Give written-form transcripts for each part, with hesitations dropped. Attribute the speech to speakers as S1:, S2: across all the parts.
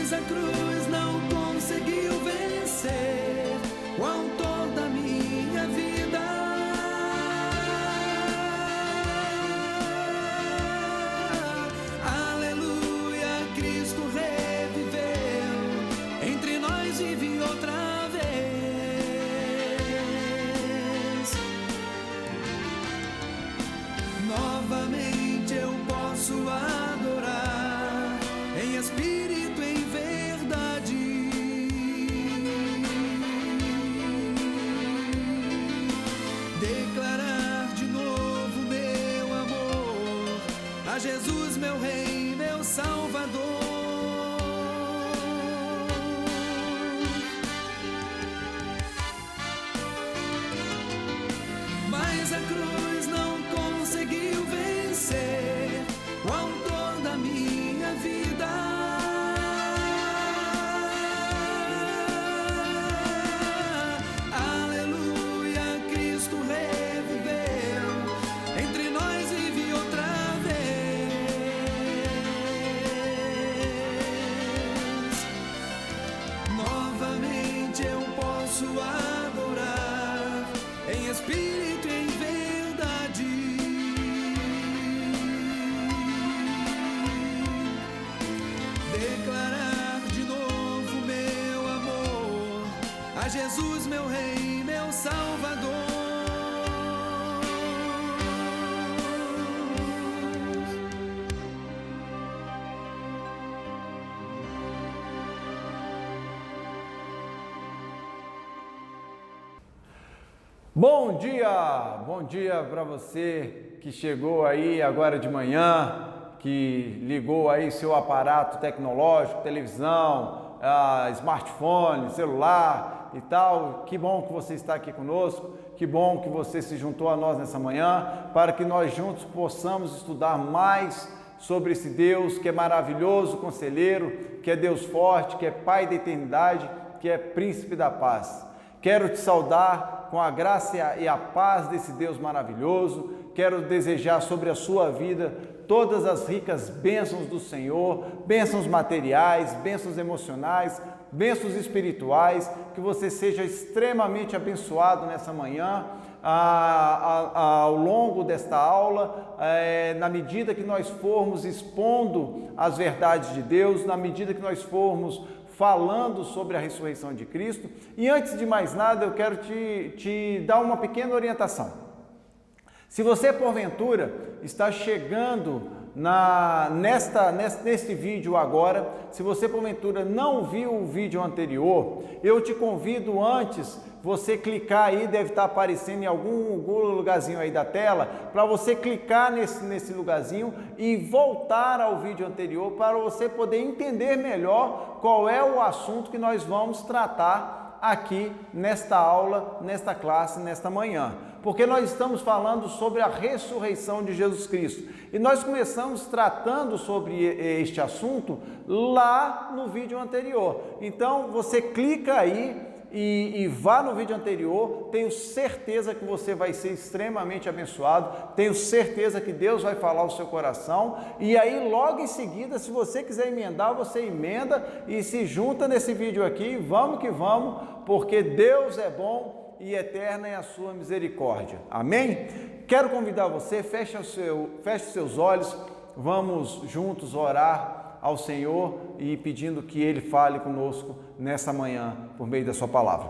S1: mas a cruz não conseguiu vencer o autor da minha vida. Aleluia, Cristo reviveu, entre nós vive outra vez. Novamente eu posso adorar em espírito e em verdade. Declarar de novo meu amor a Jesus, meu Rei, meu Salvador. Mas a cruz não conseguiu vencer o autor da minha vida. Aleluia, Cristo reviveu, entre nós vive outra vez. Novamente eu posso adorar em espírito e em verdade. Declarar de novo meu amor a Jesus, meu Rei, meu Salvador.
S2: Bom dia para você que chegou aí agora de manhã, que ligou aí seu aparato tecnológico, televisão, smartphone, celular e tal. Que bom que você está aqui conosco, que bom que você se juntou a nós nessa manhã, para que nós juntos possamos estudar mais sobre esse Deus que é maravilhoso, conselheiro, que é Deus forte, que é Pai da eternidade, que é Príncipe da paz. Quero te saudar com a graça e a paz desse Deus maravilhoso. Quero desejar sobre a sua vida todas as ricas bênçãos do Senhor, bênçãos materiais, bênçãos emocionais, bênçãos espirituais, que você seja extremamente abençoado nessa manhã, ao longo desta aula, na medida que nós formos expondo as verdades de Deus, na medida que nós formos falando sobre a ressurreição de Cristo. E antes de mais nada, eu quero te dar uma pequena orientação. Se você, porventura, está chegando neste vídeo agora, se você, porventura, não viu o vídeo anterior, eu te convido antes, você clicar aí, deve estar aparecendo em algum lugarzinho aí da tela, para você clicar nesse lugarzinho e voltar ao vídeo anterior, para você poder entender melhor qual é o assunto que nós vamos tratar aqui nesta aula, nesta classe, nesta manhã, porque nós estamos falando sobre a ressurreição de Jesus Cristo e nós começamos tratando sobre este assunto lá no vídeo anterior. Então você clica aí e vá no vídeo anterior, tenho certeza que você vai ser extremamente abençoado, tenho certeza que Deus vai falar ao seu coração, e aí logo em seguida, se você quiser emendar, você emenda e se junta nesse vídeo aqui. Vamos que vamos, porque Deus é bom e eterna é a sua misericórdia. Amém? Quero convidar você, feche os seus olhos, vamos juntos orar ao Senhor e pedindo que Ele fale conosco nessa manhã por meio da sua palavra.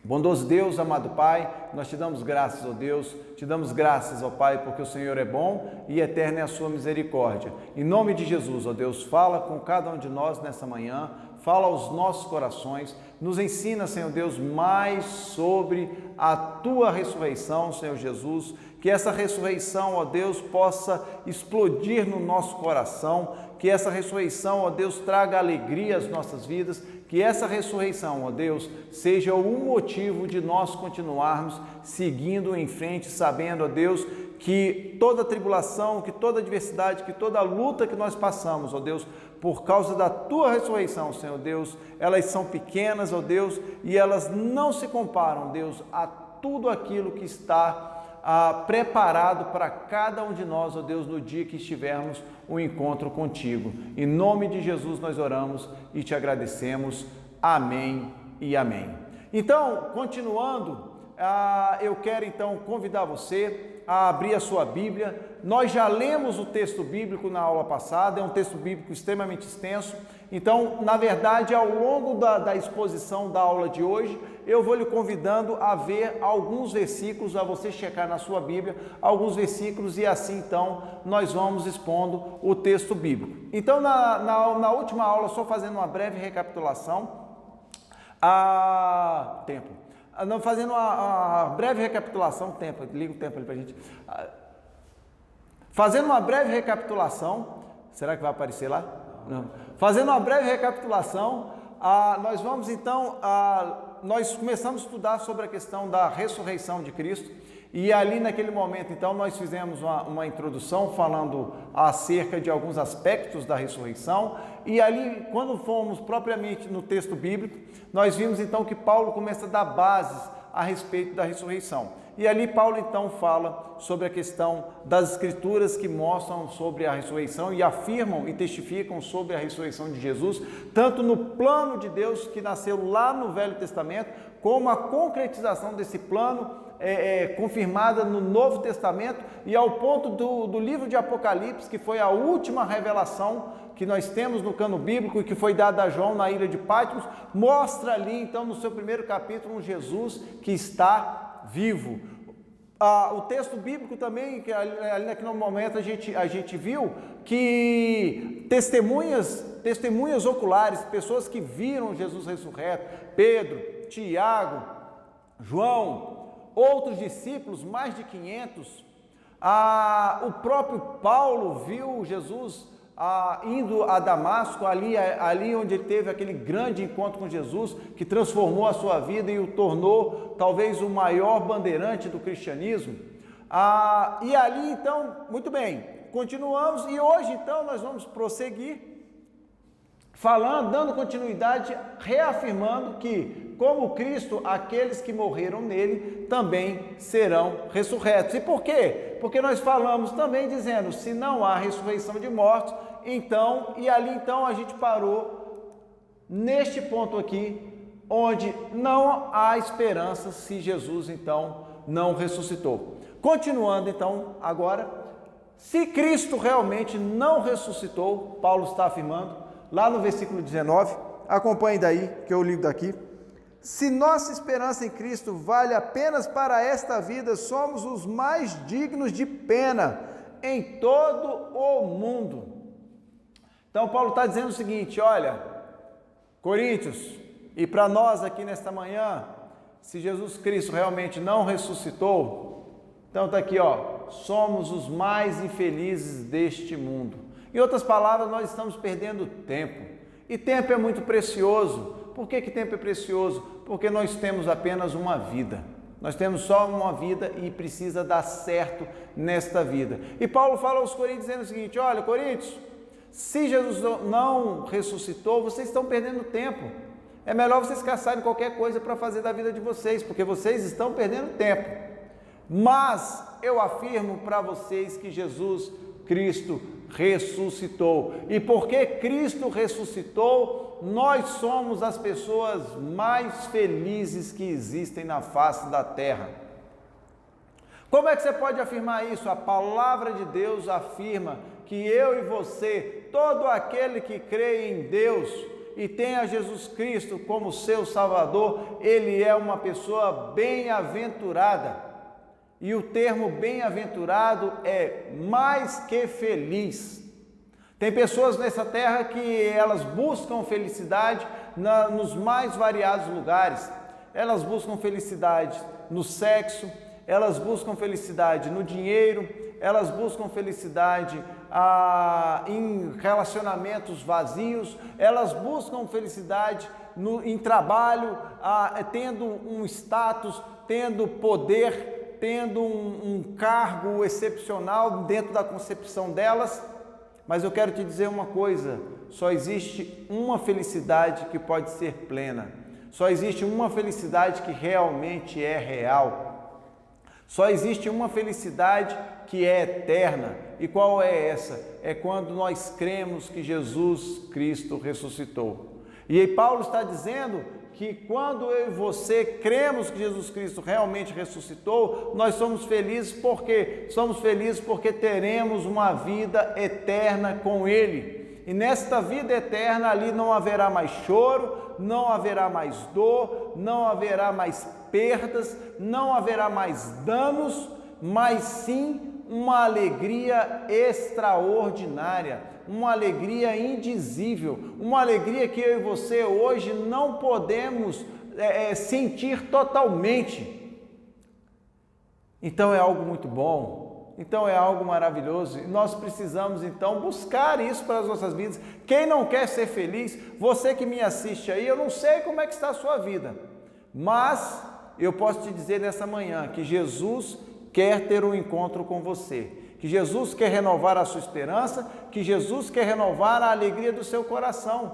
S2: Bondoso Deus, amado Pai, nós te damos graças, ó Deus, te damos graças, ó Pai, porque o Senhor é bom e eterna é a sua misericórdia. Em nome de Jesus, ó Deus, fala com cada um de nós nessa manhã, fala aos nossos corações, nos ensina, Senhor Deus, mais sobre a tua ressurreição, Senhor Jesus, que essa ressurreição, ó Deus, possa explodir no nosso coração, que essa ressurreição, ó Deus, traga alegria às nossas vidas, que essa ressurreição, ó Deus, seja o motivo de nós continuarmos seguindo em frente, sabendo, ó Deus, que toda tribulação, que toda adversidade, que toda luta que nós passamos, ó Deus, por causa da tua ressurreição, Senhor Deus, elas são pequenas, ó Deus, e elas não se comparam, Deus, a tudo aquilo que está preparado para cada um de nós, ó Deus, no dia que estivermos um encontro contigo. Em nome de Jesus nós oramos e te agradecemos. Amém e amém. Então, continuando, eu quero então convidar você a abrir a sua Bíblia. Nós já lemos o texto bíblico na aula passada, é um texto bíblico extremamente extenso. Então, na verdade, ao longo da exposição da aula de hoje, eu vou lhe convidando a ver alguns versículos, a você checar na sua Bíblia, alguns versículos, e assim então nós vamos expondo o texto bíblico. Então, na última aula, só fazendo uma breve recapitulação, fazendo uma breve recapitulação, liga o tempo ali para a gente. Fazendo uma breve recapitulação, será que vai aparecer lá? Não. Fazendo uma breve recapitulação, nós vamos então, nós começamos a estudar sobre a questão da ressurreição de Cristo, e ali naquele momento então nós fizemos uma introdução falando acerca de alguns aspectos da ressurreição, e ali quando fomos propriamente no texto bíblico, nós vimos então que Paulo começa a dar bases a respeito da ressurreição. E ali Paulo então fala sobre a questão das escrituras que mostram sobre a ressurreição e afirmam e testificam sobre a ressurreição de Jesus, tanto no plano de Deus que nasceu lá no Velho Testamento, como a concretização desse plano confirmada no Novo Testamento, e ao ponto do livro de Apocalipse, que foi a última revelação que nós temos no cano bíblico e que foi dada a João na ilha de Patmos, mostra ali então no seu primeiro capítulo um Jesus que está vivo. O texto bíblico também, que ali naquele momento a gente viu que testemunhas oculares, pessoas que viram Jesus ressurreto, Pedro, Tiago, João, outros discípulos, mais de 500, o próprio Paulo viu Jesus indo a Damasco, ali onde ele teve aquele grande encontro com Jesus, que transformou a sua vida e o tornou talvez o maior bandeirante do cristianismo. E ali então, muito bem, continuamos, e hoje então nós vamos prosseguir falando, dando continuidade, reafirmando que, como Cristo, aqueles que morreram nele também serão ressurretos. E por quê? Porque nós falamos também dizendo, se não há ressurreição de mortos, então, e ali então a gente parou neste ponto aqui, onde não há esperança se Jesus então não ressuscitou. Continuando então agora, se Cristo realmente não ressuscitou, Paulo está afirmando, lá no versículo 19, acompanhe daí, que eu ligo daqui. Se nossa esperança em Cristo vale apenas para esta vida, somos os mais dignos de pena em todo o mundo. Então Paulo está dizendo o seguinte, olha, Coríntios, e para nós aqui nesta manhã, se Jesus Cristo realmente não ressuscitou, então está aqui, somos os mais infelizes deste mundo. Em outras palavras, nós estamos perdendo tempo, e tempo é muito precioso. Por que tempo é precioso? Porque nós temos apenas uma vida, nós temos só uma vida e precisa dar certo nesta vida. E Paulo fala aos Coríntios dizendo o seguinte, olha Coríntios, se Jesus não ressuscitou, vocês estão perdendo tempo, é melhor vocês caçarem qualquer coisa para fazer da vida de vocês, porque vocês estão perdendo tempo. Mas eu afirmo para vocês que Jesus Cristo ressuscitou, e porque Cristo ressuscitou, nós somos as pessoas mais felizes que existem na face da terra. Como é que você pode afirmar isso? A palavra de Deus afirma que eu e você, todo aquele que crê em Deus e tem a Jesus Cristo como seu Salvador, ele é uma pessoa bem-aventurada. E o termo bem-aventurado é mais que feliz. Tem pessoas nessa terra que elas buscam felicidade nos mais variados lugares. Elas buscam felicidade no sexo, elas buscam felicidade no dinheiro, elas buscam felicidade em relacionamentos vazios, elas buscam felicidade em trabalho, tendo um status, tendo poder, tendo um cargo excepcional dentro da concepção delas. Mas eu quero te dizer uma coisa, só existe uma felicidade que pode ser plena, só existe uma felicidade que realmente é real. Só existe uma felicidade que é eterna. E qual é essa? É quando nós cremos que Jesus Cristo ressuscitou. E aí Paulo está dizendo que quando eu e você cremos que Jesus Cristo realmente ressuscitou, nós somos felizes. Por quê? Somos felizes porque teremos uma vida eterna com Ele. E nesta vida eterna ali não haverá mais choro, não haverá mais dor, não haverá mais perdas, não haverá mais danos, mas sim uma alegria extraordinária, uma alegria indizível, uma alegria que eu e você hoje não podemos sentir totalmente. Então é algo muito bom, então é algo maravilhoso, e nós precisamos então buscar isso para as nossas vidas. Quem não quer ser feliz, você que me assiste aí, eu não sei como é que está a sua vida, mas eu posso te dizer nessa manhã que Jesus quer ter um encontro com você, que Jesus quer renovar a sua esperança, que Jesus quer renovar a alegria do seu coração.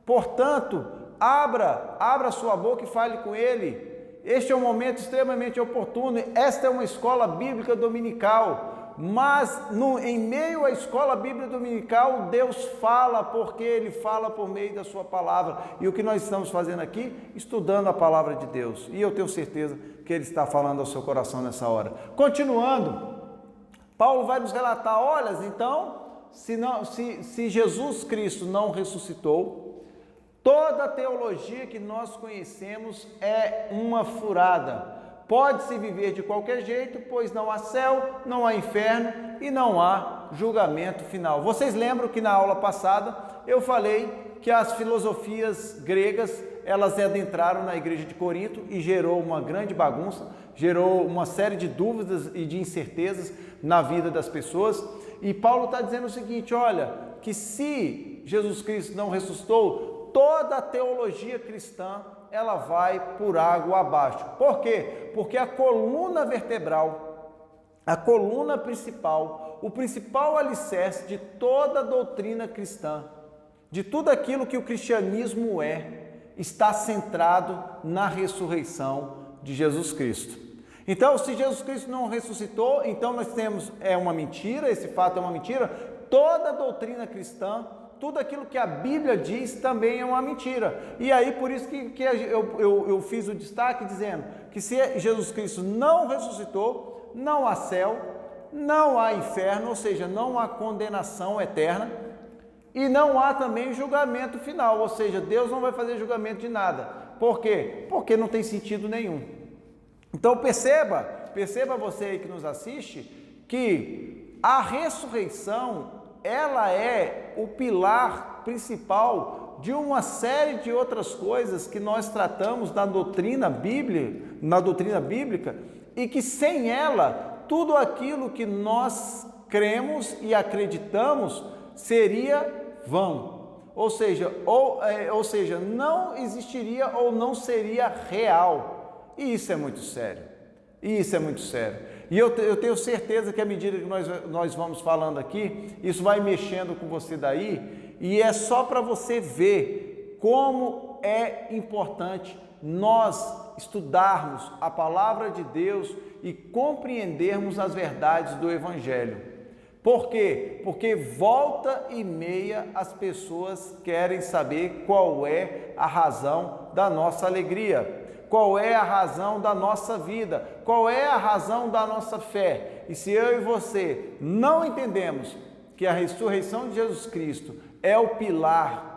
S2: Portanto, abra sua boca e fale com Ele. Este é um momento extremamente oportuno. Esta é uma escola bíblica dominical, mas em meio à escola bíblica dominical, Deus fala, porque Ele fala por meio da sua palavra. E o que nós estamos fazendo aqui? Estudando a palavra de Deus. E eu tenho certeza que Ele está falando ao seu coração nessa hora. Continuando, Paulo vai nos relatar, olha, então, se Jesus Cristo não ressuscitou, toda a teologia que nós conhecemos é uma furada. Pode-se viver de qualquer jeito, pois não há céu, não há inferno e não há julgamento final. Vocês lembram que na aula passada eu falei que as filosofias gregas, elas adentraram na igreja de Corinto e gerou uma grande bagunça, gerou uma série de dúvidas e de incertezas na vida das pessoas. E Paulo está dizendo o seguinte, olha, que se Jesus Cristo não ressuscitou, toda a teologia cristã ela vai por água abaixo. Por quê? Porque a coluna vertebral, a coluna principal, o principal alicerce de toda a doutrina cristã, de tudo aquilo que o cristianismo está centrado na ressurreição de Jesus Cristo. Então, se Jesus Cristo não ressuscitou, então nós temos, uma mentira, esse fato é uma mentira. Toda a doutrina cristã, tudo aquilo que a Bíblia diz também é uma mentira. E aí, por isso que eu fiz o destaque dizendo que se Jesus Cristo não ressuscitou, não há céu, não há inferno, ou seja, não há condenação eterna, e não há também julgamento final, ou seja, Deus não vai fazer julgamento de nada. Por quê? Porque não tem sentido nenhum. Então perceba você aí que nos assiste, que a ressurreição, ela é o pilar principal de uma série de outras coisas que nós tratamos na doutrina bíblica, e que sem ela, tudo aquilo que nós cremos e acreditamos seria vão. Ou seja, não existiria ou não seria real. E isso é muito sério. E eu tenho certeza que à medida que nós vamos falando aqui, isso vai mexendo com você daí, e é só para você ver como é importante nós estudarmos a palavra de Deus e compreendermos as verdades do Evangelho. Por quê? Porque volta e meia as pessoas querem saber qual é a razão da nossa alegria, qual é a razão da nossa vida, qual é a razão da nossa fé. E se eu e você não entendemos que a ressurreição de Jesus Cristo é o pilar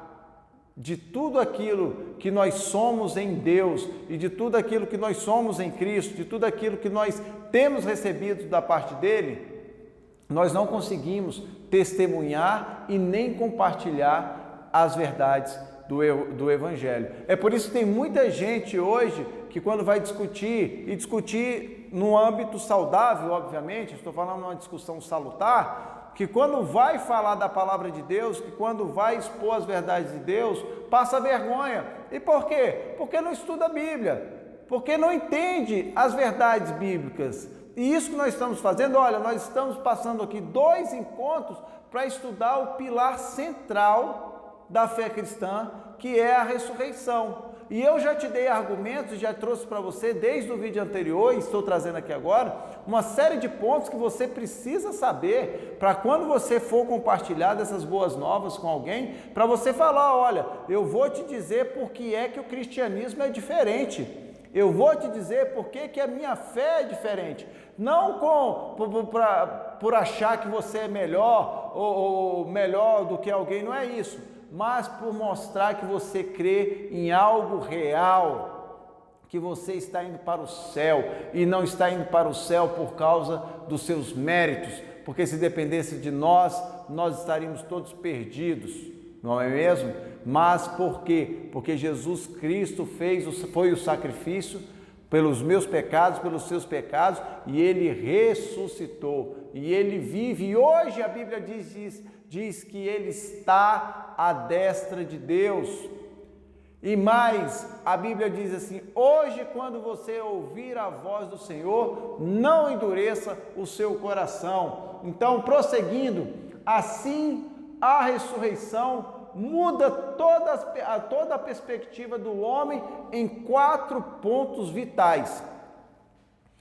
S2: de tudo aquilo que nós somos em Deus e de tudo aquilo que nós somos em Cristo, de tudo aquilo que nós temos recebido da parte dele, nós não conseguimos testemunhar e nem compartilhar as verdades do Evangelho. É por isso que tem muita gente hoje que quando vai discutir no âmbito saudável, obviamente, estou falando numa discussão salutar, que quando vai falar da palavra de Deus, que quando vai expor as verdades de Deus, passa vergonha. E por quê? Porque não estuda a Bíblia, porque não entende as verdades bíblicas. E isso que nós estamos fazendo, olha, nós estamos passando aqui 2 encontros para estudar o pilar central da fé cristã, que é a ressurreição. E eu já te dei argumentos, já trouxe para você desde o vídeo anterior, e estou trazendo aqui agora, uma série de pontos que você precisa saber para quando você for compartilhar dessas boas novas com alguém, para você falar, olha, eu vou te dizer por que é que o cristianismo é diferente. Eu vou te dizer por que a minha fé é diferente. Não por achar que você é melhor ou melhor do que alguém, não é isso. Mas por mostrar que você crê em algo real, que você está indo para o céu e não está indo para o céu por causa dos seus méritos, porque se dependesse de nós estaríamos todos perdidos, não é mesmo? Mas por quê? Porque Jesus Cristo foi o sacrifício pelos meus pecados, pelos seus pecados, e Ele ressuscitou, e Ele vive, e hoje a Bíblia diz que Ele está à destra de Deus. E mais, a Bíblia diz assim, hoje quando você ouvir a voz do Senhor, não endureça o seu coração. Então, prosseguindo, assim a ressurreição muda toda a perspectiva do homem em 4 pontos vitais.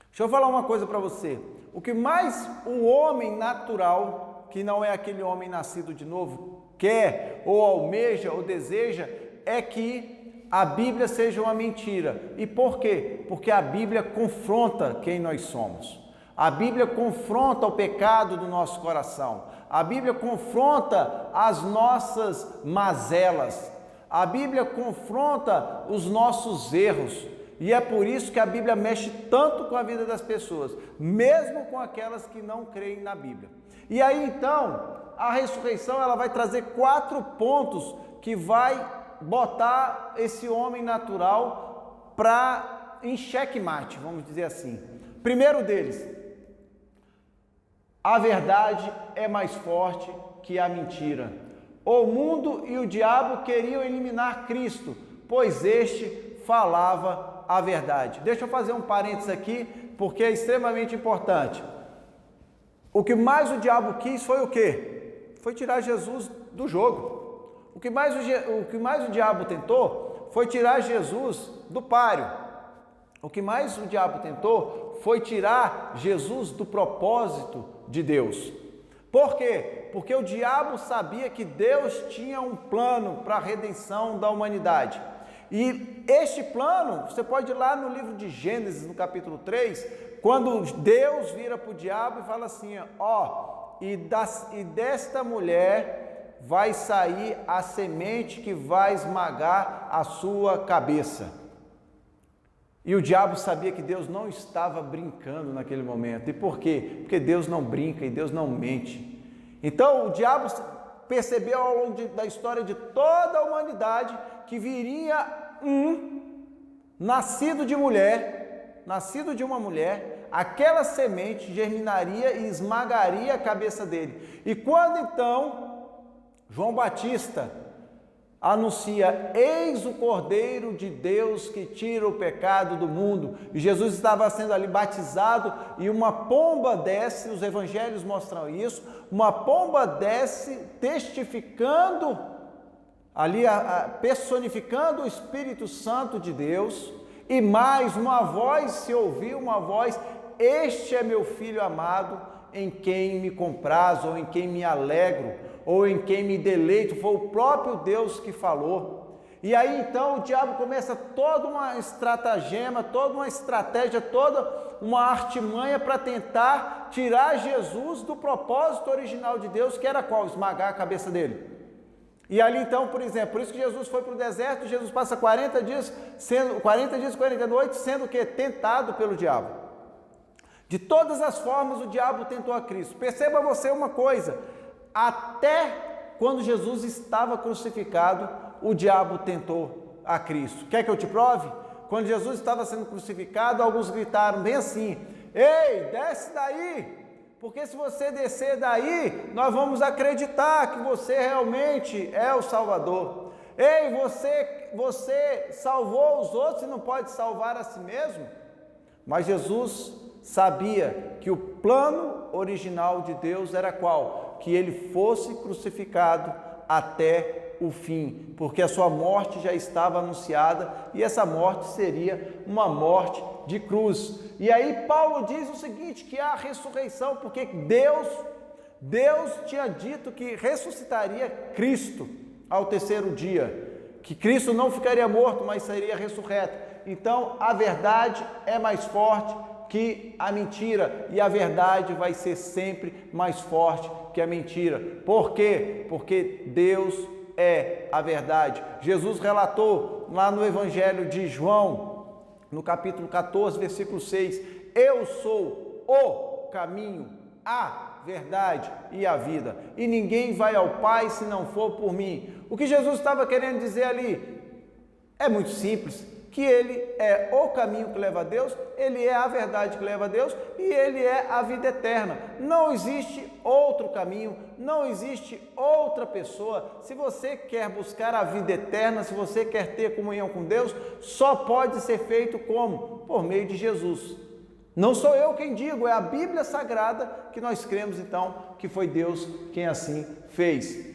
S2: Deixa eu falar uma coisa para você. O que mais o homem natural, que não é aquele homem nascido de novo, quer ou almeja ou deseja, é que a Bíblia seja uma mentira. E por quê? Porque a Bíblia confronta quem nós somos. A Bíblia confronta o pecado do nosso coração. A Bíblia confronta as nossas mazelas. A Bíblia confronta os nossos erros. E é por isso que a Bíblia mexe tanto com a vida das pessoas, mesmo com aquelas que não creem na Bíblia. E aí então, a ressurreição ela vai trazer 4 pontos que vai botar esse homem natural em xeque-mate, vamos dizer assim. Primeiro deles, a verdade é mais forte que a mentira. O mundo e o diabo queriam eliminar Cristo, pois este falava a verdade. Deixa eu fazer um parênteses aqui, porque é extremamente importante. O que mais o diabo quis foi o quê? Foi tirar Jesus do jogo. O que mais o diabo tentou foi tirar Jesus do páreo. O que mais o diabo tentou foi tirar Jesus do propósito de Deus. Por quê? Porque o diabo sabia que Deus tinha um plano para a redenção da humanidade. E este plano, você pode ir lá no livro de Gênesis, no capítulo 3, quando Deus vira para o diabo e fala assim, e desta mulher vai sair a semente que vai esmagar a sua cabeça. E o diabo sabia que Deus não estava brincando naquele momento. E por quê? Porque Deus não brinca e Deus não mente. Então o diabo percebeu ao longo da história de toda a humanidade que viria nascido de uma mulher, aquela semente germinaria e esmagaria a cabeça dele. E quando então João Batista anuncia, eis o Cordeiro de Deus que tira o pecado do mundo, e Jesus estava sendo ali batizado, e uma pomba desce, os evangelhos mostram isso, uma pomba desce testificando, ali personificando o Espírito Santo de Deus, e mais uma voz se ouviu, este é meu Filho amado, em quem me comprazo, ou em quem me alegro, ou em quem me deleito. Foi o próprio Deus que falou. E aí então o diabo começa toda uma estratagema, toda uma estratégia, toda uma artimanha para tentar tirar Jesus do propósito original de Deus, que era qual? Esmagar a cabeça dele. E ali então, por exemplo, por isso que Jesus foi para o deserto, Jesus passa 40 dias e 40 noites sendo que tentado pelo diabo. De todas as formas o diabo tentou a Cristo. Perceba você uma coisa, até quando Jesus estava crucificado, o diabo tentou a Cristo. Quer que eu te prove? Quando Jesus estava sendo crucificado, alguns gritaram bem assim, ei, desce daí, porque se você descer daí, nós vamos acreditar que você realmente é o Salvador. Ei, você salvou os outros e não pode salvar a si mesmo? Mas Jesus sabia que o plano original de Deus era qual? Que ele fosse crucificado até o fim, porque a sua morte já estava anunciada e essa morte seria uma morte de cruz. E aí Paulo diz o seguinte, que há ressurreição, porque Deus tinha dito que ressuscitaria Cristo ao terceiro dia, que Cristo não ficaria morto, mas seria ressurreto. Então a verdade é mais forte que a mentira, e a verdade vai ser sempre mais forte que a mentira. Por quê? Porque Deus é a verdade. Jesus relatou lá no Evangelho de João, no capítulo 14, versículo 6, eu sou o caminho, a verdade e a vida, e ninguém vai ao Pai se não for por mim. O que Jesus estava querendo dizer ali é muito simples, que ele é o caminho que leva a Deus, ele é a verdade que leva a Deus e ele é a vida eterna. Não existe outro caminho, não existe outra pessoa. Se você quer buscar a vida eterna, se você quer ter comunhão com Deus, só pode ser feito como? Por meio de Jesus. Não sou eu quem digo, é a Bíblia Sagrada que nós cremos então que foi Deus quem assim fez.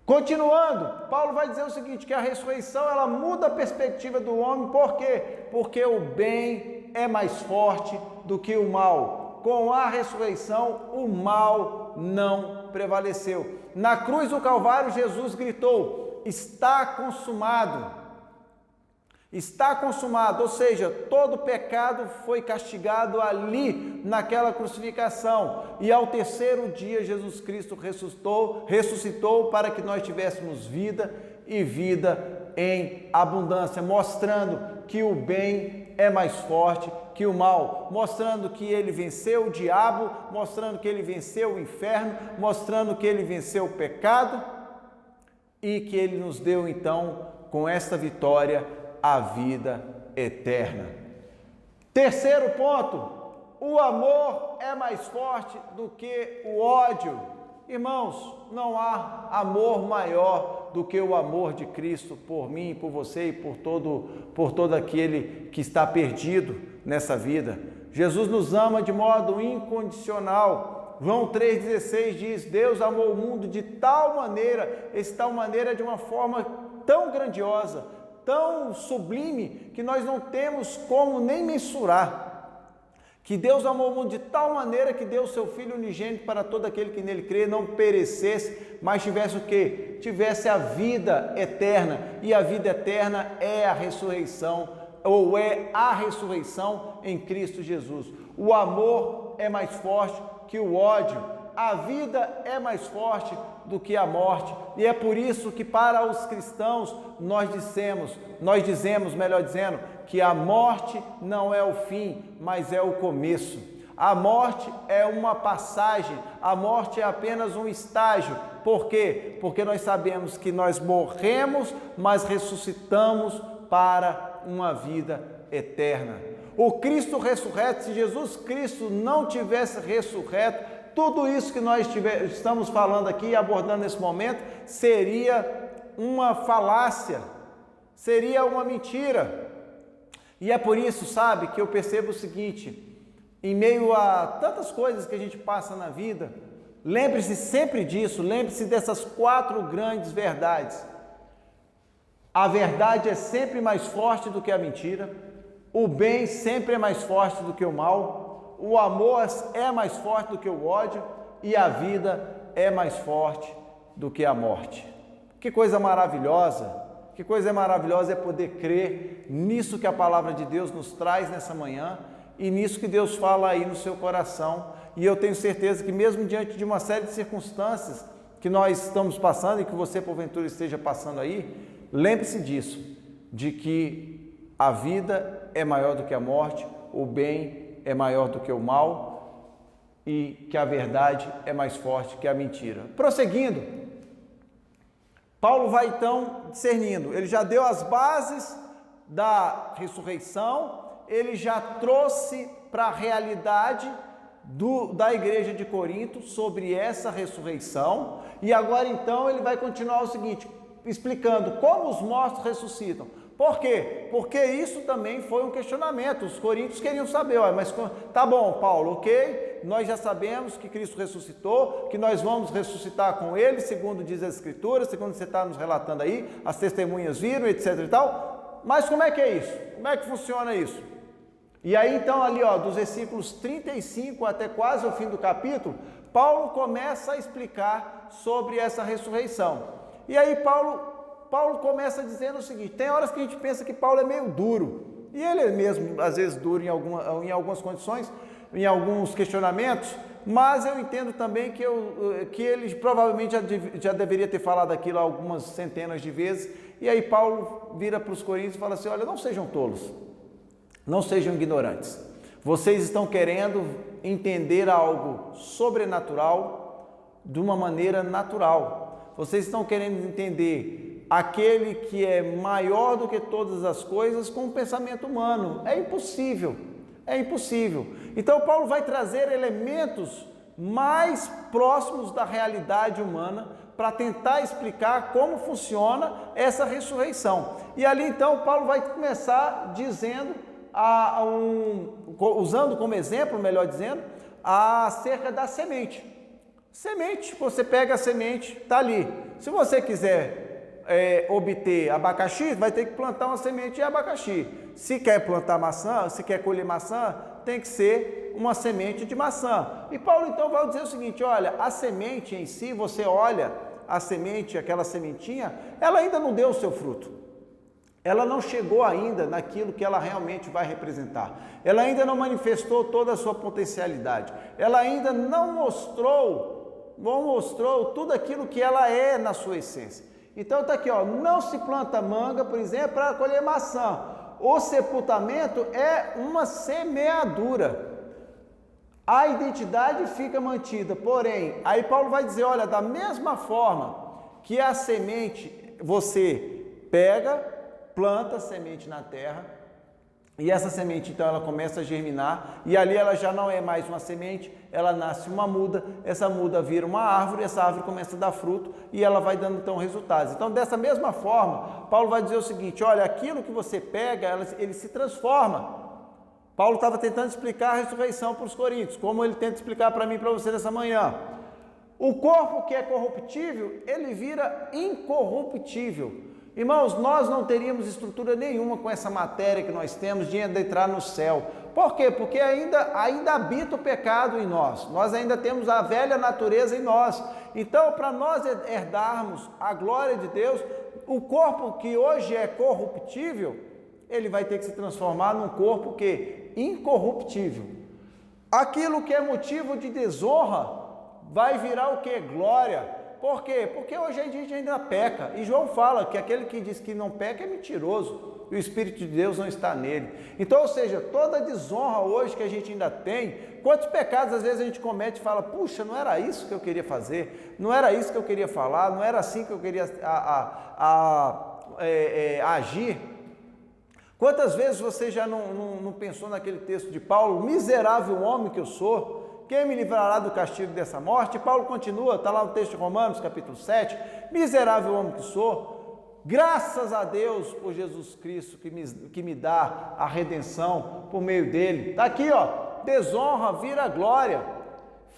S2: Continuando, Paulo vai dizer o seguinte, que a ressurreição ela muda a perspectiva do homem, por quê? Porque o bem é mais forte do que o mal. Com a ressurreição, o mal não prevaleceu. Na cruz do Calvário, Jesus gritou, está consumado. Está consumado, ou seja, todo pecado foi castigado ali naquela crucificação, e ao terceiro dia Jesus Cristo ressuscitou para que nós tivéssemos vida e vida em abundância, mostrando que o bem é mais forte que o mal, mostrando que ele venceu o diabo, mostrando que ele venceu o inferno, mostrando que ele venceu o pecado e que ele nos deu então com esta vitória a vida eterna. Terceiro ponto, o amor é mais forte do que o ódio. Irmãos, não há amor maior do que o amor de Cristo por mim, por você e por todo aquele que está perdido nessa vida. Jesus nos ama de modo incondicional. João 3,16 diz, Deus amou o mundo de tal maneira, de uma forma tão grandiosa, tão sublime, que nós não temos como nem mensurar, que Deus amou o mundo de tal maneira que deu o seu Filho unigênito para todo aquele que nele crê, não perecesse, mas tivesse o quê? Tivesse a vida eterna, e a vida eterna é a ressurreição, ou é a ressurreição em Cristo Jesus. O amor é mais forte que o ódio, a vida é mais forte do que a morte, e é por isso que para os cristãos nós dizemos, que a morte não é o fim, mas é o começo. A morte é uma passagem, a morte é apenas um estágio. Por quê? Porque nós sabemos que nós morremos, mas ressuscitamos para uma vida eterna. O Cristo ressurreto, se Jesus Cristo não tivesse ressurreto, tudo isso que nós estamos falando aqui, abordando nesse momento, seria uma falácia, seria uma mentira. E é por isso, sabe, que eu percebo o seguinte, em meio a tantas coisas que a gente passa na vida, lembre-se sempre disso, lembre-se dessas 4 grandes verdades. A verdade é sempre mais forte do que a mentira, o bem sempre é mais forte do que o mal, o amor é mais forte do que o ódio e a vida é mais forte do que a morte. Que coisa maravilhosa é poder crer nisso que a palavra de Deus nos traz nessa manhã e nisso que Deus fala aí no seu coração. E eu tenho certeza que mesmo diante de uma série de circunstâncias que nós estamos passando e que você porventura esteja passando aí, lembre-se disso, de que a vida é maior do que a morte, o bem é maior do que o mal e que a verdade é mais forte que a mentira. Prosseguindo, Paulo vai então discernindo, ele já deu as bases da ressurreição, ele já trouxe para a realidade da igreja de Corinto sobre essa ressurreição, e agora então ele vai continuar o seguinte, explicando como os mortos ressuscitam. Por quê? Porque isso também foi um questionamento. Os coríntios queriam saber, mas tá bom, Paulo, ok? quê? Nós já sabemos que Cristo ressuscitou, que nós vamos ressuscitar com Ele, segundo diz as Escrituras, segundo você está nos relatando aí, as testemunhas viram, etc e tal. Mas como é que é isso? Como é que funciona isso? E aí então ali, ó, dos versículos 35 até quase o fim do capítulo, Paulo começa a explicar sobre essa ressurreição. E aí Paulo começa dizendo o seguinte: tem horas que a gente pensa que Paulo é meio duro, e ele é mesmo às vezes duro em algumas condições, em alguns questionamentos, mas eu entendo também que ele provavelmente já deveria ter falado aquilo algumas centenas de vezes. E aí Paulo vira para os coríntios e fala assim: olha, não sejam tolos, não sejam ignorantes, vocês estão querendo entender algo sobrenatural de uma maneira natural, vocês estão querendo entender aquele que é maior do que todas as coisas com um pensamento humano. É impossível, é impossível. Então Paulo vai trazer elementos mais próximos da realidade humana para tentar explicar como funciona essa ressurreição. E ali então Paulo vai começar dizendo, usando como exemplo, melhor dizendo, acerca da semente. Semente, você pega a semente, está ali. Se você quiser obter abacaxi, vai ter que plantar uma semente de abacaxi. Se quer plantar maçã, se quer colher maçã, tem que ser uma semente de maçã. E Paulo então vai dizer o seguinte: olha, a semente em si, você olha a semente, aquela sementinha, ela ainda não deu o seu fruto. Ela não chegou ainda naquilo que ela realmente vai representar. Ela ainda não manifestou toda a sua potencialidade. Ela ainda não mostrou tudo aquilo que ela é na sua essência. Então está aqui, ó, não se planta manga, por exemplo, para colher maçã. O sepultamento é uma semeadura. A identidade fica mantida, porém, aí Paulo vai dizer, olha, da mesma forma que a semente, você pega, planta a semente na terra, e essa semente então ela começa a germinar, e ali ela já não é mais uma semente, ela nasce uma muda, essa muda vira uma árvore, essa árvore começa a dar fruto, e ela vai dando então resultados. Então dessa mesma forma, Paulo vai dizer o seguinte: olha, aquilo que você pega, ele se transforma. Paulo estava tentando explicar a ressurreição para os coríntios, como ele tenta explicar para mim e para você nessa manhã. O corpo que é corruptível, ele vira incorruptível. Irmãos, nós não teríamos estrutura nenhuma com essa matéria que nós temos de entrar no céu. Por quê? Porque ainda habita o pecado em nós. Nós ainda temos a velha natureza em nós. Então, para nós herdarmos a glória de Deus, o corpo que hoje é corruptível, ele vai ter que se transformar num corpo que é incorruptível. Aquilo que é motivo de desonra vai virar o que? Glória. Por quê? Porque hoje a gente ainda peca. E João fala que aquele que diz que não peca é mentiroso. E o Espírito de Deus não está nele. Então, ou seja, toda desonra hoje que a gente ainda tem, quantos pecados às vezes a gente comete e fala: puxa, não era isso que eu queria fazer, não era isso que eu queria falar, não era assim que eu queria agir. Quantas vezes você já não pensou naquele texto de Paulo: miserável homem que eu sou, quem me livrará do castigo dessa morte? E Paulo continua, está lá no texto de Romanos, capítulo 7, miserável homem que sou, graças a Deus por Jesus Cristo que me dá a redenção por meio dele. Está aqui, ó, desonra vira glória,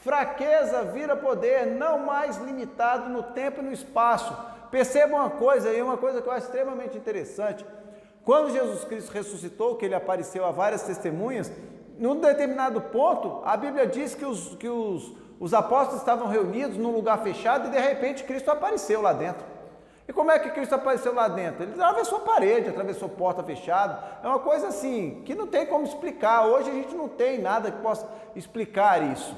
S2: fraqueza vira poder, não mais limitado no tempo e no espaço. Perceba uma coisa aí, uma coisa que eu acho extremamente interessante. Quando Jesus Cristo ressuscitou, que ele apareceu a várias testemunhas, num determinado ponto, a Bíblia diz que os apóstolos estavam reunidos num lugar fechado e de repente Cristo apareceu lá dentro. E como é que Cristo apareceu lá dentro? Ele atravessou a parede, atravessou porta fechada. É uma coisa assim, que não tem como explicar. Hoje a gente não tem nada que possa explicar isso.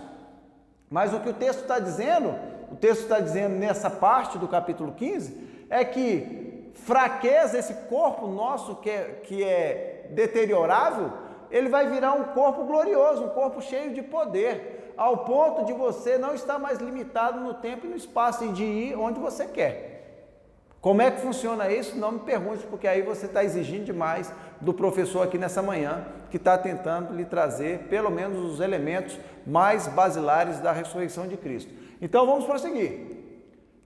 S2: Mas o que o texto está dizendo nessa parte do capítulo 15, é que fraqueza, esse corpo nosso que é deteriorável, ele vai virar um corpo glorioso, um corpo cheio de poder, ao ponto de você não estar mais limitado no tempo e no espaço e de ir onde você quer. Como é que funciona isso? Não me pergunte, porque aí você está exigindo demais do professor aqui nessa manhã, que está tentando lhe trazer pelo menos os elementos mais basilares da ressurreição de Cristo. Então vamos prosseguir.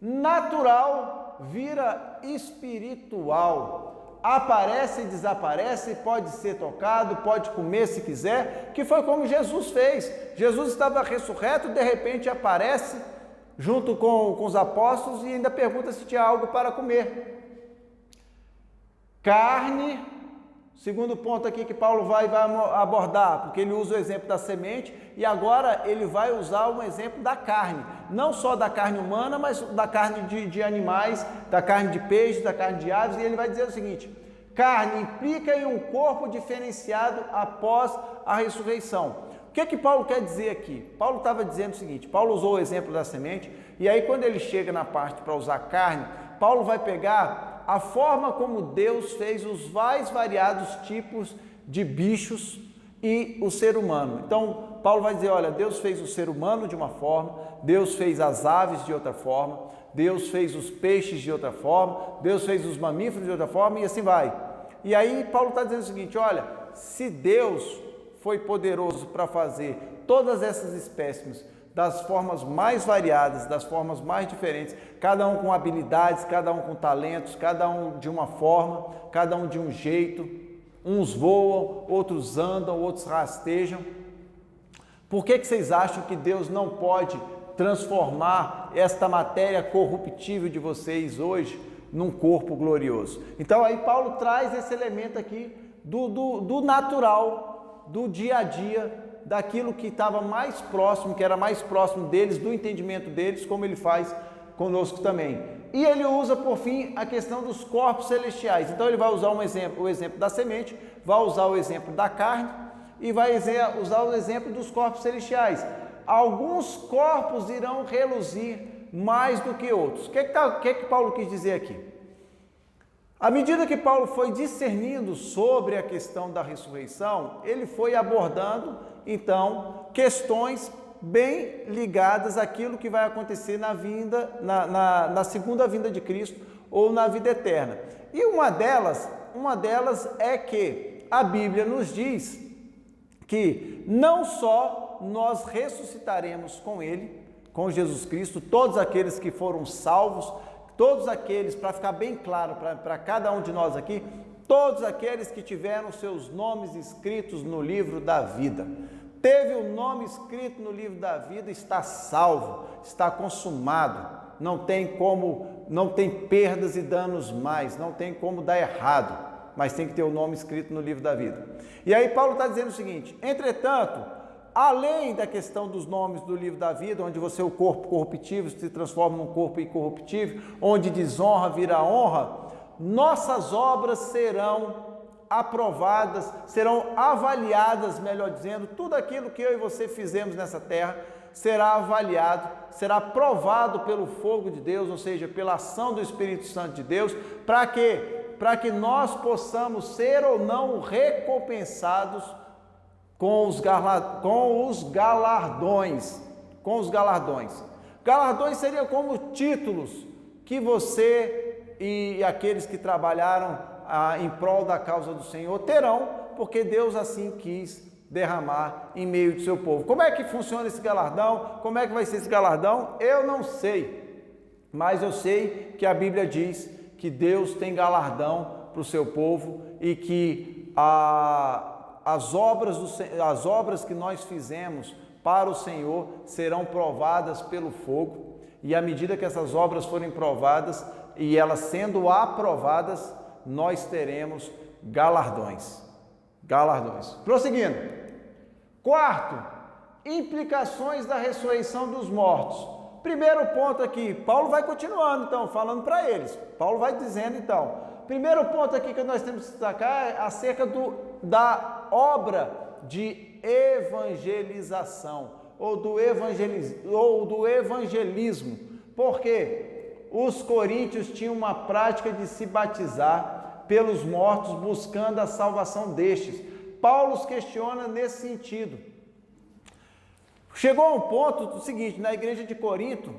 S2: Natural vira espiritual. aparece e desaparece, pode ser tocado, pode comer se quiser, que foi como Jesus fez. Jesus estava ressurreto, de repente aparece junto com os apóstolos e ainda pergunta se tinha algo para comer. Carne, segundo ponto aqui que Paulo vai abordar, porque ele usa o exemplo da semente e agora ele vai usar um exemplo da carne, não só da carne humana, mas da carne de animais, da carne de peixes, da carne de aves, e ele vai dizer o seguinte: carne implica em um corpo diferenciado após a ressurreição. O que Paulo quer dizer aqui? Paulo estava dizendo o seguinte, Paulo usou o exemplo da semente, e aí quando ele chega na parte para usar carne, Paulo vai pegar a forma como Deus fez os mais variados tipos de bichos e o ser humano. Então, Paulo vai dizer, olha, Deus fez o ser humano de uma forma, Deus fez as aves de outra forma, Deus fez os peixes de outra forma, Deus fez os mamíferos de outra forma e assim vai. E aí Paulo está dizendo o seguinte, olha, se Deus foi poderoso para fazer todas essas espécimes das formas mais variadas, das formas mais diferentes, cada um com habilidades, cada um com talentos, cada um de uma forma, cada um de um jeito, uns voam, outros andam, outros rastejam. Por que vocês acham que Deus não pode transformar esta matéria corruptível de vocês hoje num corpo glorioso? Então aí Paulo traz esse elemento aqui do natural, do dia a dia, daquilo que estava mais próximo, que era mais próximo deles, do entendimento deles, como ele faz conosco também. E ele usa, por fim, a questão dos corpos celestiais. Então ele vai usar o exemplo da semente, vai usar o exemplo da carne e vai usar o exemplo dos corpos celestiais. Alguns corpos irão reluzir mais do que outros. O que Paulo quis dizer aqui? À medida que Paulo foi discernindo sobre a questão da ressurreição, ele foi abordando, então, questões bem ligadas àquilo que vai acontecer na segunda vinda de Cristo ou na vida eterna. E uma delas é que a Bíblia nos diz que não só nós ressuscitaremos com Ele, com Jesus Cristo, todos aqueles que foram salvos, todos aqueles, para ficar bem claro para cada um de nós aqui, todos aqueles que tiveram seus nomes escritos no livro da vida. Teve o nome escrito no livro da vida, está salvo, está consumado, não tem perdas e danos mais, não tem como dar errado, mas tem que ter o nome escrito no livro da vida. E aí Paulo está dizendo o seguinte, entretanto, além da questão dos nomes do livro da vida, onde você, o corpo corruptível, se transforma num corpo incorruptível, onde desonra vira honra, nossas obras serão aprovadas, serão avaliadas, melhor dizendo, tudo aquilo que eu e você fizemos nessa terra será avaliado, será provado pelo fogo de Deus, ou seja, pela ação do Espírito Santo de Deus, para quê? Para que nós possamos ser ou não recompensados com os galardões. Galardões seriam como títulos que você e aqueles que trabalharam em prol da causa do Senhor terão, porque Deus assim quis derramar em meio do seu povo. Como é que funciona esse galardão? Como é que vai ser esse galardão? Eu não sei, mas eu sei que a Bíblia diz que Deus tem galardão para o seu povo e que as obras que nós fizemos para o Senhor serão provadas pelo fogo, e à medida que essas obras forem provadas e elas sendo aprovadas, nós teremos galardões. Prosseguindo. Quarto, implicações da ressurreição dos mortos. Primeiro ponto aqui, Paulo vai continuando então, falando para eles. Paulo vai dizendo então, primeiro ponto aqui que nós temos que destacar é acerca da obra de evangelização, ou do evangelismo, porque os coríntios tinham uma prática de se batizar pelos mortos, buscando a salvação destes. Paulo os questiona nesse sentido. Chegou a um ponto do seguinte, na igreja de Corinto,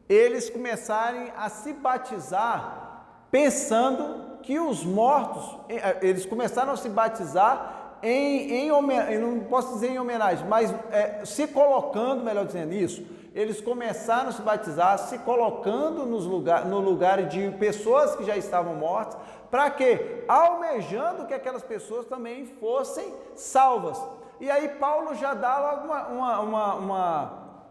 S2: eles começarem a se batizar pensando que os mortos, eles começaram a se batizar não posso dizer em homenagem, mas se colocando, melhor dizendo isso, eles começaram a se batizar, se colocando no lugar de pessoas que já estavam mortas, para quê? Almejando que aquelas pessoas também fossem salvas. E aí Paulo já dá logo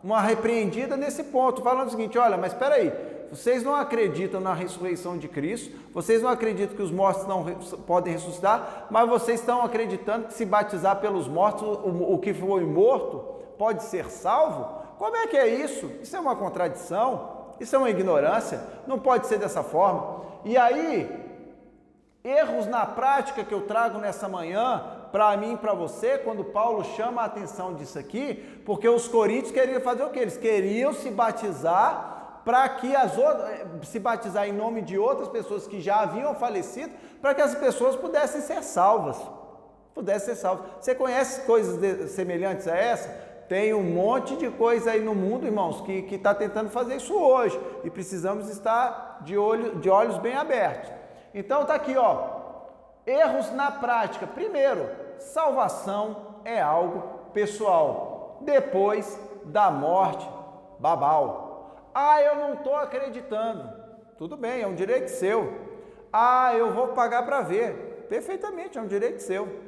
S2: uma repreendida nesse ponto, falando o seguinte: olha, mas espera aí, vocês não acreditam na ressurreição de Cristo, vocês não acreditam que os mortos não podem ressuscitar, mas vocês estão acreditando que se batizar pelos mortos, o que foi morto pode ser salvo? Como é que é isso? Isso é uma contradição, isso é uma ignorância, não pode ser dessa forma. E aí, erros na prática que eu trago nessa manhã, para mim e para você, quando Paulo chama a atenção disso aqui, porque os coríntios queriam fazer o quê? Eles queriam se batizar para que se batizar em nome de outras pessoas que já haviam falecido, para que as pessoas pudessem ser salvas. Você conhece coisas semelhantes a essa? Tem um monte de coisa aí no mundo, irmãos, que está tentando fazer isso hoje, e precisamos estar de olhos bem abertos. Então está aqui, ó, erros na prática. Primeiro, salvação é algo pessoal. Depois da morte, babau. Ah, eu não estou acreditando. Tudo bem, é um direito seu. Ah, eu vou pagar para ver. Perfeitamente, é um direito seu.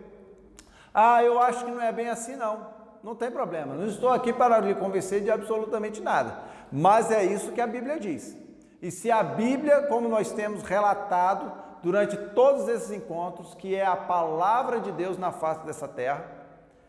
S2: Ah, eu acho que não é bem assim não. Não tem problema, não estou aqui para lhe convencer de absolutamente nada, mas é isso que a Bíblia diz. E se a Bíblia, como nós temos relatado durante todos esses encontros, que é a palavra de Deus na face dessa terra,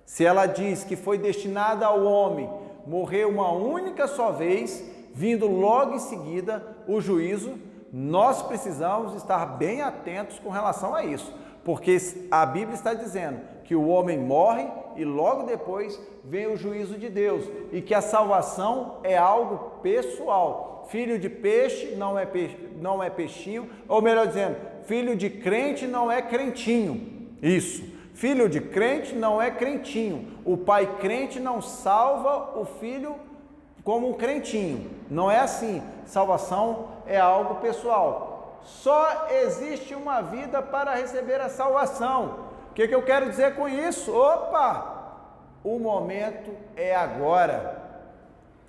S2: se ela diz que foi destinada ao homem morrer uma única só vez, vindo logo em seguida o juízo, nós precisamos estar bem atentos com relação a isso, porque a Bíblia está dizendo que o homem morre e logo depois vem o juízo de Deus, e que a salvação é algo pessoal. Filho de peixe não é peixinho, ou melhor dizendo, filho de crente não é crentinho. Isso, filho de crente não é crentinho. O pai crente não salva o filho como um crentinho. Não é assim. Salvação é algo pessoal. Só existe uma vida para receber a salvação. O que eu quero dizer com isso? Opa! O momento é agora.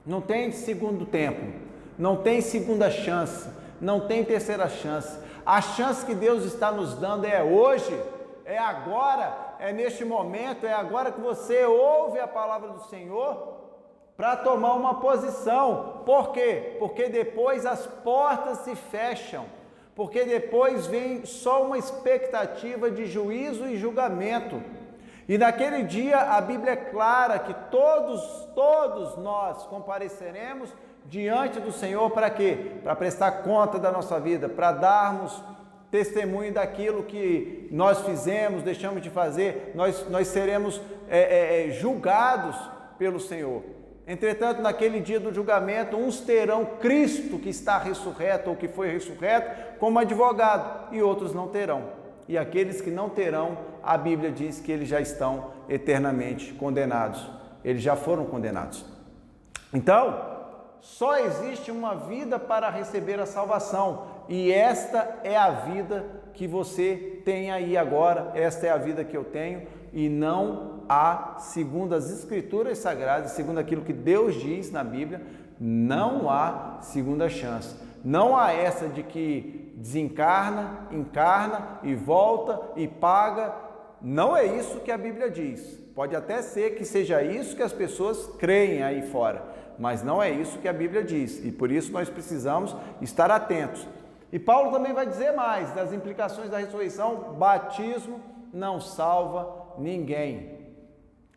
S2: Não tem segundo tempo, não tem segunda chance, não tem terceira chance. A chance que Deus está nos dando é hoje, é agora, é neste momento, é agora que você ouve a palavra do Senhor para tomar uma posição. Por quê? Porque depois as portas se fecham. Porque depois vem só uma expectativa de juízo e julgamento. E naquele dia a Bíblia é clara que todos nós compareceremos diante do Senhor para quê? Para prestar conta da nossa vida, para darmos testemunho daquilo que nós fizemos, deixamos de fazer, nós seremos julgados pelo Senhor. Entretanto, naquele dia do julgamento, uns terão Cristo que está ressurreto ou que foi ressurreto como advogado, e outros não terão. E aqueles que não terão, a Bíblia diz que eles já estão eternamente condenados. Eles já foram condenados. Então, só existe uma vida para receber a salvação, e esta é a vida que você tem aí agora, esta é a vida que eu tenho, e não há, segundo as Escrituras Sagradas, segundo aquilo que Deus diz na Bíblia, não há segunda chance. Não há essa de que desencarna, encarna e volta e paga. Não é isso que a Bíblia diz. Pode até ser que seja isso que as pessoas creem aí fora, mas não é isso que a Bíblia diz, e por isso nós precisamos estar atentos. E Paulo também vai dizer mais das implicações da ressurreição: batismo não salva ninguém.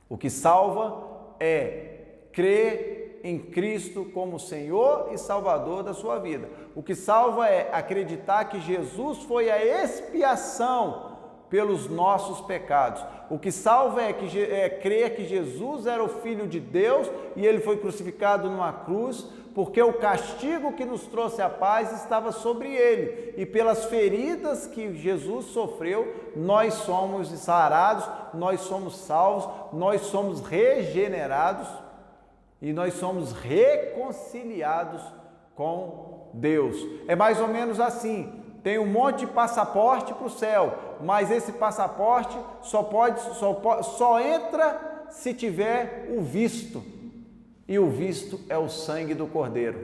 S2: O que salva é crer em Cristo como Senhor e Salvador da sua vida. O que salva é acreditar que Jesus foi a expiação pelos nossos pecados. O que salva é crer que Jesus era o Filho de Deus e ele foi crucificado numa cruz, porque o castigo que nos trouxe a paz estava sobre ele, e pelas feridas que Jesus sofreu, nós somos sarados, nós somos salvos, nós somos regenerados e nós somos reconciliados com Deus. É mais ou menos assim. Tem um monte de passaporte para o céu, mas esse passaporte só entra se tiver o visto. e o visto é o sangue do Cordeiro.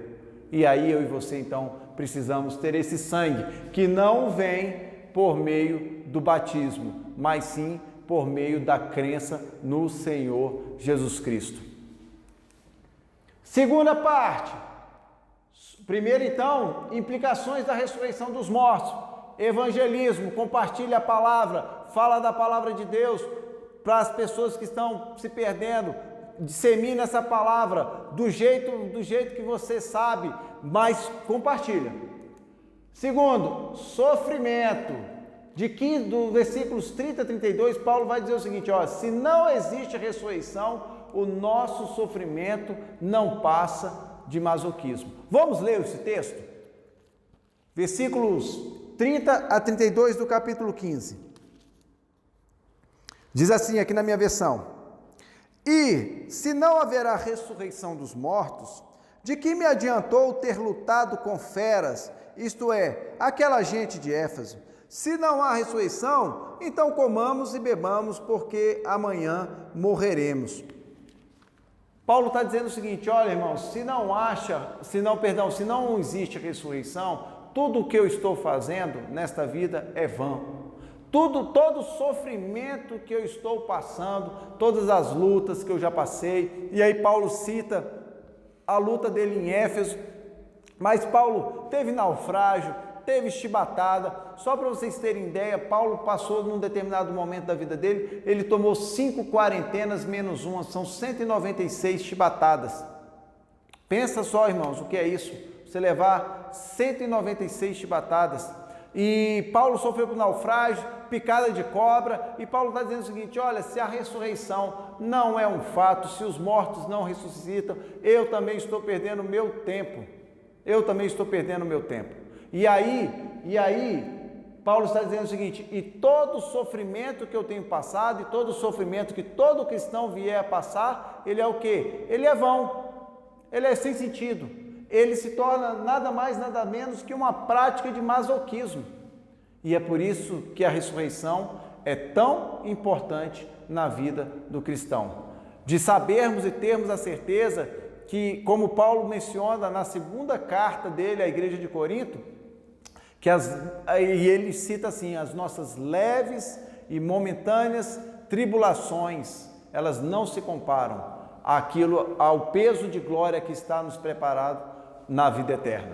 S2: E aí eu e você então precisamos ter esse sangue, que não vem por meio do batismo, mas sim por meio da crença no Senhor Jesus Cristo. Segunda parte. Primeiro então, implicações da ressurreição dos mortos. Evangelismo, compartilha a palavra, fala da palavra de Deus para as pessoas que estão se perdendo, dissemina essa palavra do jeito que você sabe, mas compartilha. Segundo, sofrimento. Do versículos 30 a 32, Paulo vai dizer o seguinte, se não existe ressurreição, o nosso sofrimento não passa de masoquismo. Vamos ler esse texto? Versículos 30 a 32 do capítulo 15. Diz assim aqui na minha versão: E, se não haverá ressurreição dos mortos, de que me adiantou ter lutado com feras, isto é, aquela gente de Éfeso? Se não há ressurreição, então comamos e bebamos, porque amanhã morreremos. Paulo está dizendo o seguinte, olha irmãos, se não existe ressurreição, tudo o que eu estou fazendo nesta vida é vão. Todo o sofrimento que eu estou passando, todas as lutas que eu já passei, e aí Paulo cita a luta dele em Éfeso, mas Paulo teve naufrágio, teve chibatada. Só para vocês terem ideia, Paulo passou num determinado momento da vida dele, ele tomou 5 quarentenas menos uma, são 196 chibatadas. Pensa só, irmãos, o que é isso? Você levar 196 chibatadas. E Paulo sofreu por naufrágio, picada de cobra, e Paulo está dizendo o seguinte, olha, se a ressurreição não é um fato, se os mortos não ressuscitam, eu também estou perdendo meu tempo. E aí, Paulo está dizendo o seguinte, e todo o sofrimento que eu tenho passado, e todo o sofrimento que todo cristão vier a passar, ele é o quê? Ele é vão, ele é sem sentido, ele se torna nada mais, nada menos que uma prática de masoquismo. E é por isso que a ressurreição é tão importante na vida do cristão. De sabermos e termos a certeza que, como Paulo menciona na segunda carta dele à igreja de Corinto, e ele cita assim, as nossas leves e momentâneas tribulações, elas não se comparam ao peso de glória que está nos preparado na vida eterna.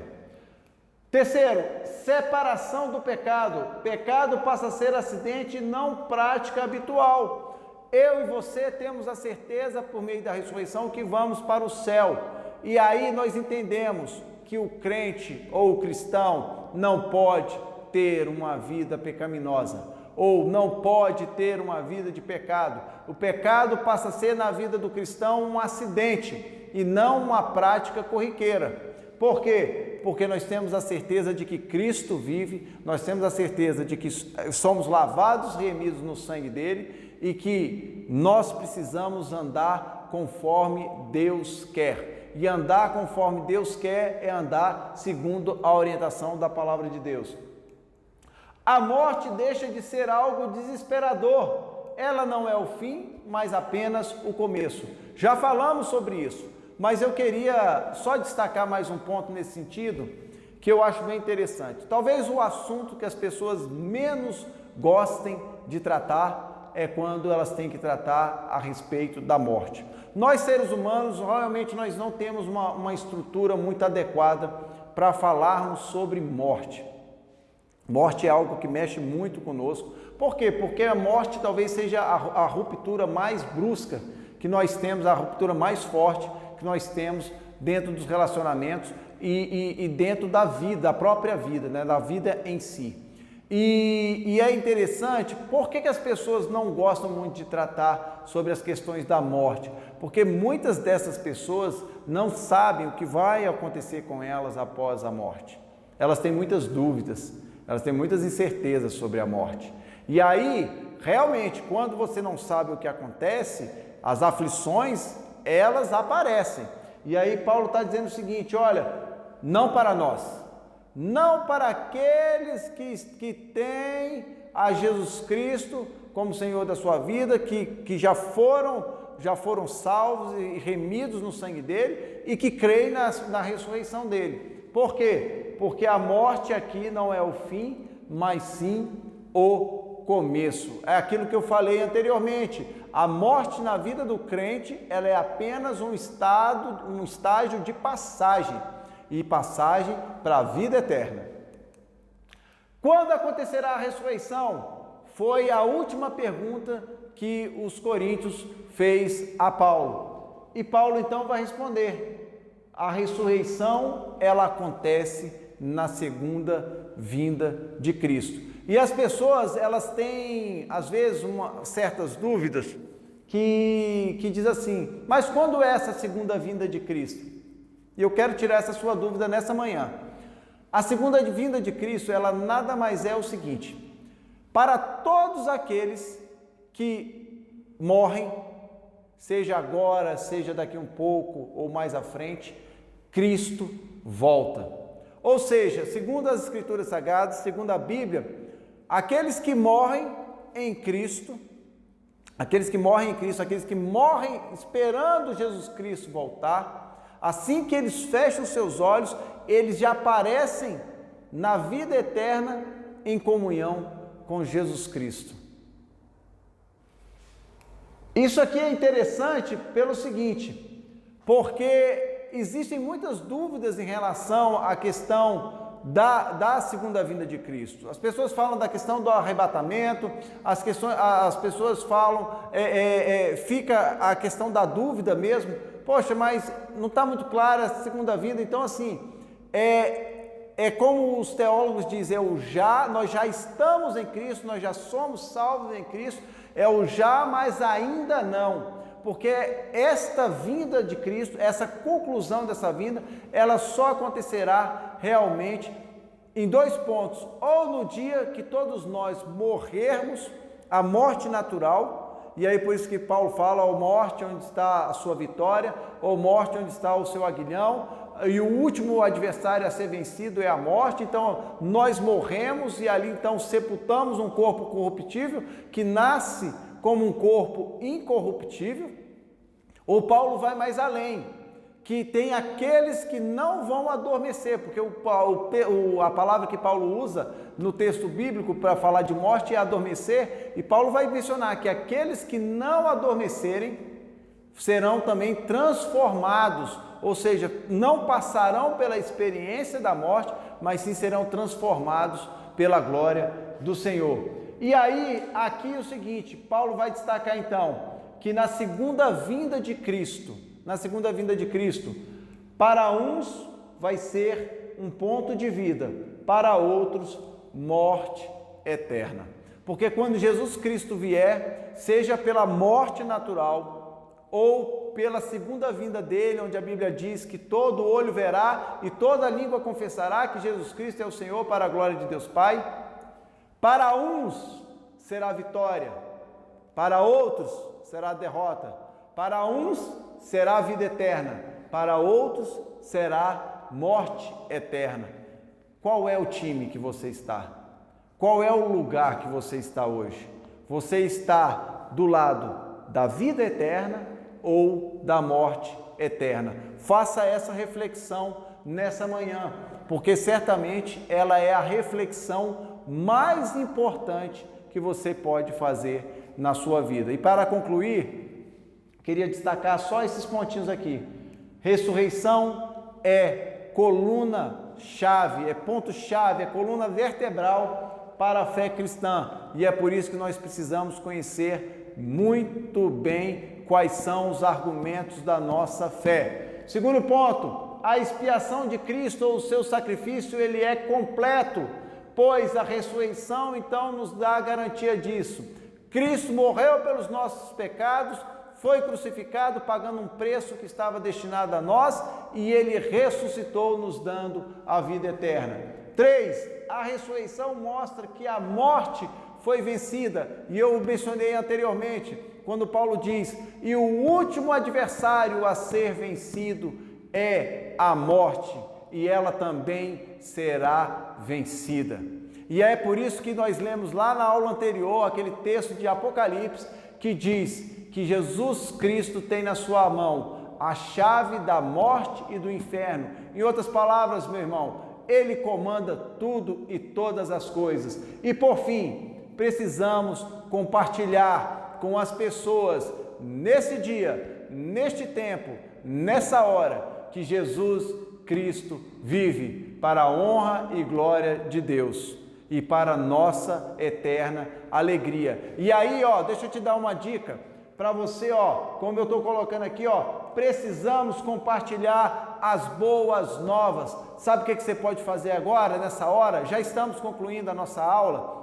S2: Terceiro, separação do pecado. Pecado passa a ser acidente e não prática habitual. Eu e você temos a certeza, por meio da ressurreição, que vamos para o céu. E aí nós entendemos que o crente ou o cristão não pode ter uma vida pecaminosa, ou não pode ter uma vida de pecado. O pecado passa a ser na vida do cristão um acidente e não uma prática corriqueira. Por quê? Porque nós temos a certeza de que Cristo vive, nós temos a certeza de que somos lavados e remidos no sangue dele e que nós precisamos andar conforme Deus quer. E andar conforme Deus quer é andar segundo a orientação da palavra de Deus. A morte deixa de ser algo desesperador. Ela não é o fim, mas apenas o começo. Já falamos sobre isso, mas eu queria só destacar mais um ponto nesse sentido, que eu acho bem interessante. Talvez o assunto que as pessoas menos gostem de tratar é quando elas têm que tratar a respeito da morte. Nós, seres humanos, realmente nós não temos uma estrutura muito adequada para falarmos sobre morte. Morte é algo que mexe muito conosco. Por quê? Porque a morte talvez seja a ruptura mais brusca que nós temos, a ruptura mais forte que nós temos dentro dos relacionamentos e dentro da vida, da própria vida, né? Da vida em si. E é interessante, por que as pessoas não gostam muito de tratar sobre as questões da morte? Porque muitas dessas pessoas não sabem o que vai acontecer com elas após a morte. Elas têm muitas dúvidas, elas têm muitas incertezas sobre a morte. E aí, realmente, quando você não sabe o que acontece, as aflições, elas aparecem. E aí Paulo está dizendo o seguinte, olha, não para nós, não para aqueles que têm a Jesus Cristo como Senhor da sua vida, que já foram já foram salvos e remidos no sangue dele e que creem na ressurreição dele. Por quê? Porque a morte aqui não é o fim, mas sim o começo. É aquilo que eu falei anteriormente. A morte na vida do crente, ela é apenas um estágio de passagem e passagem para a vida eterna. Quando acontecerá a ressurreição? Foi a última pergunta que os coríntios fez a Paulo. E Paulo então vai responder: a ressurreição, ela acontece na segunda vinda de Cristo. E as pessoas, elas têm às vezes certas dúvidas que diz assim: mas quando é essa segunda vinda de Cristo? E eu quero tirar essa sua dúvida nessa manhã. A segunda vinda de Cristo, ela nada mais é o seguinte: para todos aqueles que morrem, seja agora, seja daqui um pouco ou mais à frente, Cristo volta. Ou seja, segundo as Escrituras Sagradas, segundo a Bíblia, aqueles que morrem em Cristo, aqueles que morrem esperando Jesus Cristo voltar, assim que eles fecham os seus olhos, eles já aparecem na vida eterna em comunhão com Jesus Cristo. Isso aqui é interessante pelo seguinte, porque existem muitas dúvidas em relação à questão da segunda vinda de Cristo. As pessoas falam da questão do arrebatamento, as pessoas falam, fica a questão da dúvida mesmo. Poxa, mas não está muito clara a segunda vinda. Então assim, como os teólogos dizem, nós já estamos em Cristo, nós já somos salvos em Cristo, é o já, mas ainda não. Porque esta vinda de Cristo, essa conclusão dessa vinda, ela só acontecerá realmente em dois pontos: ou no dia que todos nós morrermos, a morte natural, e aí por isso que Paulo fala: ó morte, onde está a sua vitória? Ou morte, onde está o seu aguilhão? E o último adversário a ser vencido é a morte. Então nós morremos e ali então sepultamos um corpo corruptível que nasce como um corpo incorruptível. Ou Paulo vai mais além, que tem aqueles que não vão adormecer, porque a palavra que Paulo usa no texto bíblico para falar de morte é adormecer, e Paulo vai mencionar que aqueles que não adormecerem serão também transformados, ou seja, não passarão pela experiência da morte, mas sim serão transformados pela glória do Senhor. E aí, aqui é o seguinte, Paulo vai destacar então, que na segunda vinda de Cristo, para uns vai ser um ponto de vida, para outros, morte eterna. Porque quando Jesus Cristo vier, seja pela morte natural, ou pela segunda vinda dele, onde a Bíblia diz que todo olho verá e toda língua confessará que Jesus Cristo é o Senhor, para a glória de Deus Pai, para uns será vitória, para outros será derrota, para uns será vida eterna, para outros será morte eterna. Qual é o time que você está? Qual é o lugar que você está hoje? Você está do lado da vida eterna ou da morte eterna? Faça essa reflexão nessa manhã, porque certamente ela é a reflexão mais importante que você pode fazer na sua vida. E para concluir, queria destacar só esses pontinhos aqui. Ressurreição é coluna-chave, é ponto-chave, é coluna vertebral para a fé cristã. E é por isso que nós precisamos conhecer muito bem quais são os argumentos da nossa fé. Segundo ponto, a expiação de Cristo ou o seu sacrifício, ele é completo, pois a ressurreição então nos dá a garantia disso. Cristo morreu pelos nossos pecados, foi crucificado pagando um preço que estava destinado a nós e ele ressuscitou nos dando a vida eterna. 3. A ressurreição mostra que a morte foi vencida, e eu mencionei anteriormente, quando Paulo diz: e o último adversário a ser vencido é a morte, e ela também será vencida. E é por isso que nós lemos lá na aula anterior aquele texto de Apocalipse que diz que Jesus Cristo tem na sua mão a chave da morte e do inferno. Em outras palavras, meu irmão, Ele comanda tudo e todas as coisas. E por fim, precisamos compartilhar com as pessoas nesse dia, neste tempo, nessa hora, que Jesus Cristo vive para a honra e glória de Deus e para a nossa eterna alegria. E aí, deixa eu te dar uma dica para você, como eu estou colocando aqui, precisamos compartilhar as boas novas. Sabe o que você pode fazer agora, nessa hora? Já estamos concluindo a nossa aula.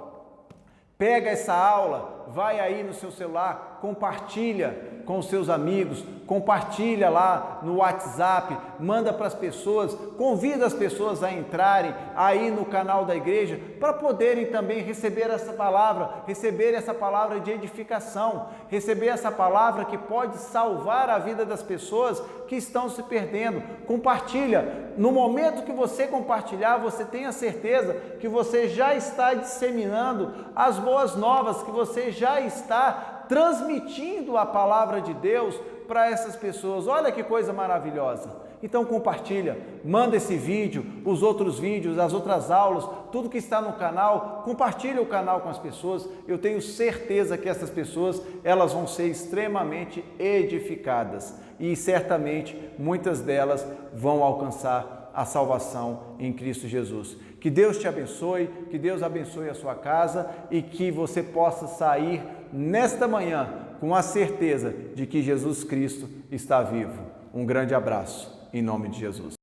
S2: Pega essa aula, vai aí no seu celular, compartilha com os seus amigos, compartilha lá no WhatsApp, manda para as pessoas, convida as pessoas a entrarem aí no canal da igreja para poderem também receber essa palavra de edificação, receber essa palavra que pode salvar a vida das pessoas que estão se perdendo. Compartilha. No momento que você compartilhar, você tenha certeza que você já está disseminando as boas novas, que você já está transmitindo a palavra de Deus para essas pessoas. Olha que coisa maravilhosa. Então compartilha, manda esse vídeo, os outros vídeos, as outras aulas, tudo que está no canal, compartilha o canal com as pessoas. Eu tenho certeza que essas pessoas, elas vão ser extremamente edificadas e certamente muitas delas vão alcançar a salvação em Cristo Jesus. Que Deus te abençoe, que Deus abençoe a sua casa e que você possa sair nesta manhã com a certeza de que Jesus Cristo está vivo. Um grande abraço, em nome de Jesus.